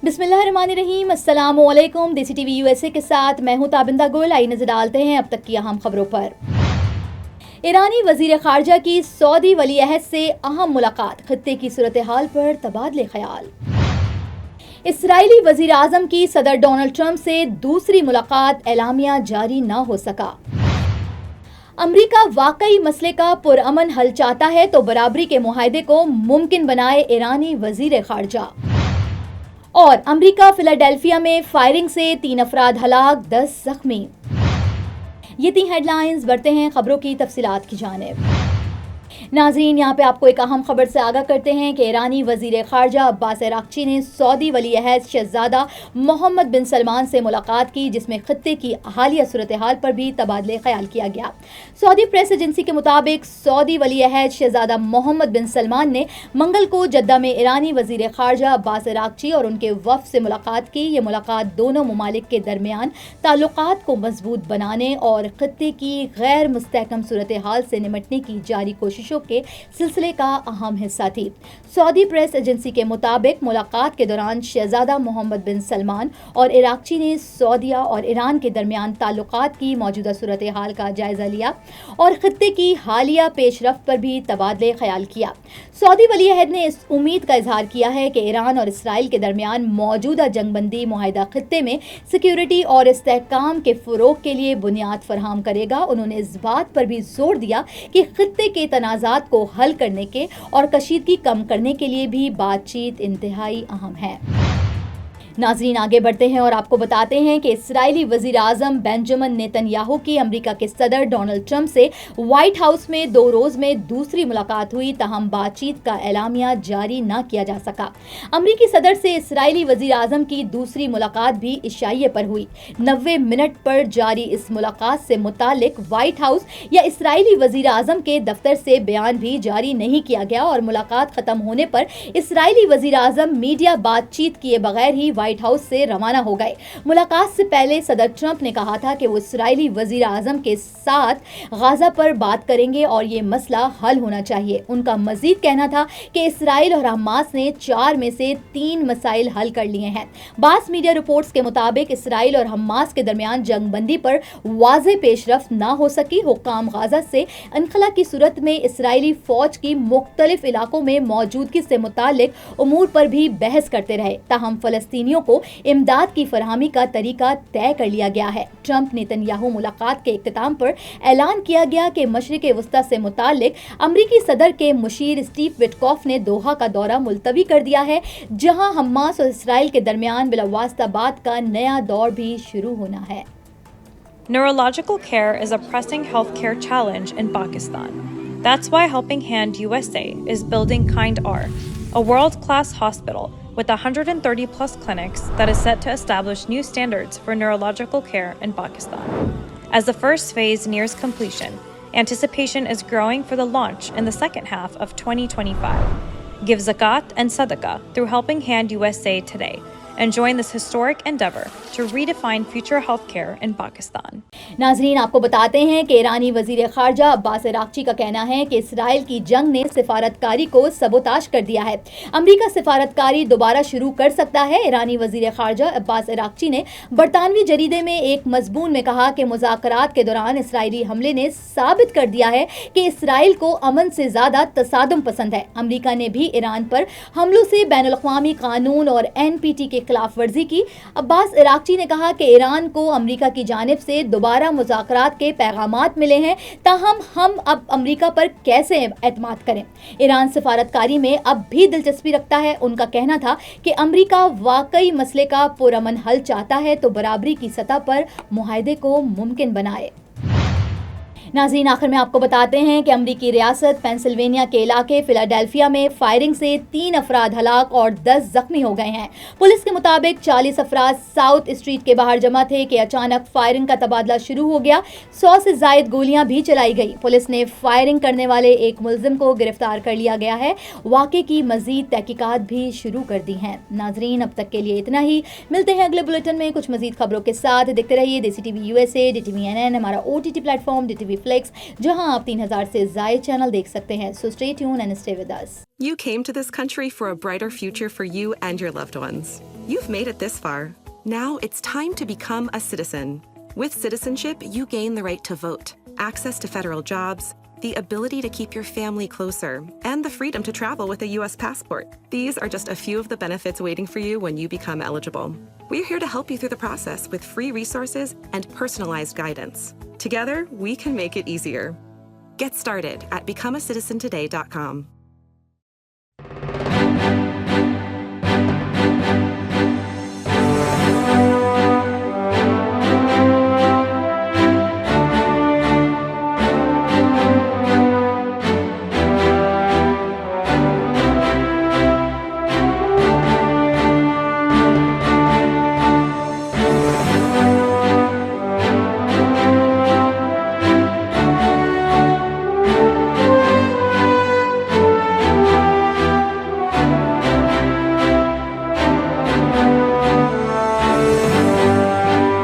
बिस्मिल्लाहिर्रहमानिर्रहीम, अस्सलाम वालेकुम। देसी टीवी यूएसए के साथ मैं हूं ताबिंदा गुल। आइए नजर डालते हैं अब तक की अहम खबरों पर। ईरानी वजीर खारजा की सऊदी वली अहद से अहम मुलाकात, खित्ते की सूरत हाल पर तबादले ख्याल। इसराइली वजीर आजम की सदर डोनाल्ड ट्रंप से दूसरी मुलाकात, एलामिया जारी न हो सका। अमरीका वाकई मसले का पुरअमन हल चाहता है तो बराबरी के मुआहदे को मुमकिन बनाए ईरानी वजीर खारजा। और अमरीका फिलाडेल्फिया में फायरिंग से 3 अफराद हलाक, 10 जख्मी। ये थी हेडलाइंस। बढ़ते हैं खबरों की तफसीलात की जानिब। नाज़रीन, यहाँ पे आपको एक अहम खबर से आगाह करते हैं कि ईरानी वजीर खारजा अब्बास अराक्ची ने सऊदी वली अहद शहजादा मोहम्मद बिन सलमान से मुलाकात की, जिसमें खित्ते की हालिया सूरत हाल पर भी तबादले ख्याल किया गया। सऊदी प्रेस एजेंसी के मुताबिक सऊदी वली अहद शहजादा मोहम्मद बिन सलमान ने मंगल को जद्दा में ईरानी वजीर खारजा अब्बास अराक्ची और उनके वफ़द से मुलाकात की। ये मुलाकात दोनों ममालिक के दरमियान ताल्लुकात को मजबूत बनाने और खित्ते की गैर मुस्तहकम सूरत हाल से निमटने की जारी कोशिशों के सिलसिले का अहम हिस्सा थी। सऊदी प्रेस एजेंसी के मुताबिक मुलाकात के दौरान शहजादा मोहम्मद बिन सलमान और इराक़ची ने सऊदिया और ईरान के दरमियान ताल्लुकात की मौजूदा सूरत हाल का जायजा लिया और खित्ते की हालिया पेशरफ्त पर भी तबादले ख्याल किया। सऊदी वली अहद ने इस उम्मीद का इजहार किया है कि ईरान और इसराइल के दरमियान मौजूदा जंगबंदी मुआहिदा खित्ते में सिक्योरिटी और इस्तेहकाम के फ़रोग़ के लिए बुनियाद फराहम करेगा। उन्होंने इस बात पर भी जोर दिया कि खित्ते के तनाज़ात को हल करने के और कशीदगी कम करने के लिए भी बातचीत इंतहाई अहम है। नाज़रीन, आगे बढ़ते हैं और आपको बताते हैं कि इसराइली वज़ीर आज़म बेंजामिन नेतन्याहू की अमेरिका के सदर डोनाल्ड ट्रंप से व्हाइट हाउस में 2 रोज़ में दूसरी मुलाकात हुई, ताहम बातचीत का एलामिया जारी न किया जा सका। अमेरिकी सदर से इसराइली वज़ीर आज़म की दूसरी मुलाकात भी इशाइये पर हुई। 90 मिनट पर जारी इस मुलाकात से मुतालिक व्हाइट हाउस या इसराइली वज़ीर आज़म के दफ्तर से बयान भी जारी नहीं किया गया और मुलाकात ख़त्म होने पर इसराइली वज़ीर आज़म मीडिया बातचीत किए बगैर ही व्हाइट हाउस से रवाना हो गए। मुलाकात से पहले सदर ट्रंप ने कहा था कि वो इसराइली वजीर आजम के साथ गाजा पर बात करेंगे और ये मसला हल होना चाहिए। उनका मजीद कहना था कि इसराइल और हमास ने 4 में से 3 मसाइल हल कर लिए हैं। बास मीडिया रिपोर्ट्स के मुताबिक इसराइल और हमास के दरमियान जंगबंदी पर वाज़ेह पेशरफ्त ना हो सकी। हुक्काम गाजा से इनखला की सूरत में इसराइली फौज की मुख्तलिफ इलाकों में मौजूदगी से मुतालिक उमूर पर भी बहस करते रहे, ताहम फलस्तीनियों को इमदाद की फरहमी का तरीका तय कर लिया गया है। ट्रंप नेतन्याहू मुलाकात के इख्तिताम पर ऐलान किया गया कि मशरिक़ वस्ता से मुतालिक अमरीकी सदर के मुशीर स्टीव विटकॉफ ने दोहा का दौरा मुलतवी कर दिया है, जहां हमास और इसराइल के दरमियान बिलावास्ता बात का नया दौर भी शुरू होना है। Neurological care is a pressing healthcare challenge in Pakistan. That's why Helping Hand USA is building Kind R, a world-class hospital with 130 plus clinics that is set to establish new standards for neurological care in Pakistan. As the first phase nears completion, anticipation is growing for the launch in the second half of 2025. Give zakat and sadaqah through Helping Hand USA today and join this historic endeavor to redefine future healthcare in Pakistan. नाज़रीन, आपको बताते हैं कि ईरानी वज़ीर खारजा Abbas Araghchi का कहना है कि इसराइल की जंग ने सिफारतकारी को सबोताश कर दिया है। अमेरिका सिफारतकारी दोबारा शुरू कर सकता है। ईरानी वज़ीर खारजा अब्बास अराक्ची ने बरतानवी जरीदे में एक मजमून में कहा कि मुज़ाकरात के दौरान इसराइली हमले ने साबित कर दिया है कि इसराइल को अमन से ज़्यादा तसादुम पसंद है। अमेरिका ने भी ईरान पर हमलों से बैनुल-अक़वामी कानून और NPT के खिलाफ वर्जी की। अब्बास अराक्ची ने कहा कि ईरान को अमेरिका की जानिब से दोबारा मुज़ाकरात के पैगामात मिले हैं, ताहम हम अब अमेरिका पर कैसे एतमाद करें। ईरान सिफारतकारी में अब भी दिलचस्पी रखता है। उनका कहना था कि अमेरिका वाकई मसले का पुरअमन हल चाहता है तो बराबरी की सतह पर मुआहदे को मुमकिन बनाए। नाज़रीन, आखिर में आपको बताते हैं कि अमरीकी रियासत पेंसिल्वेनिया के इलाके फिलाडेल्फिया में फायरिंग से 3 अफराद हलाक और 10 जख्मी हो गए हैं। पुलिस के मुताबिक 40 अफराद साउथ स्ट्रीट के बाहर जमा थे कि अचानक फायरिंग का तबादला शुरू हो गया। 100 से ज़ायद गोलियां भी चलाई गई। पुलिस ने फायरिंग करने वाले एक मुलजिम को गिरफ्तार कर लिया गया है। वाक़े की मज़ीद तहकीकात भी शुरू कर दी हैं। नाज़रीन, अब तक के लिए इतना ही। मिलते हैं अगले बुलेटिन में कुछ मज़ीद खबरों के साथ। देखते रहिए देसी टीवी USA, DTV NN, हमारा OTT प्लेटफॉर्म DTV फ्लिक्स, जहां आप 3000 से ज़ायद चैनल देख सकते हैं. So stay tuned and stay with us. You came to this country for a brighter future for you and your loved ones. You've made it this far. Now it's time to become a citizen. With citizenship, you gain the right to vote, access to federal jobs, the ability to keep your family closer, and the freedom to travel with a U.S. passport. These are just a few of the benefits waiting for you when you become eligible. We're here to help you through the process with free resources and personalized guidance. Together, we can make it easier. Get started at becomeacitizentoday.com.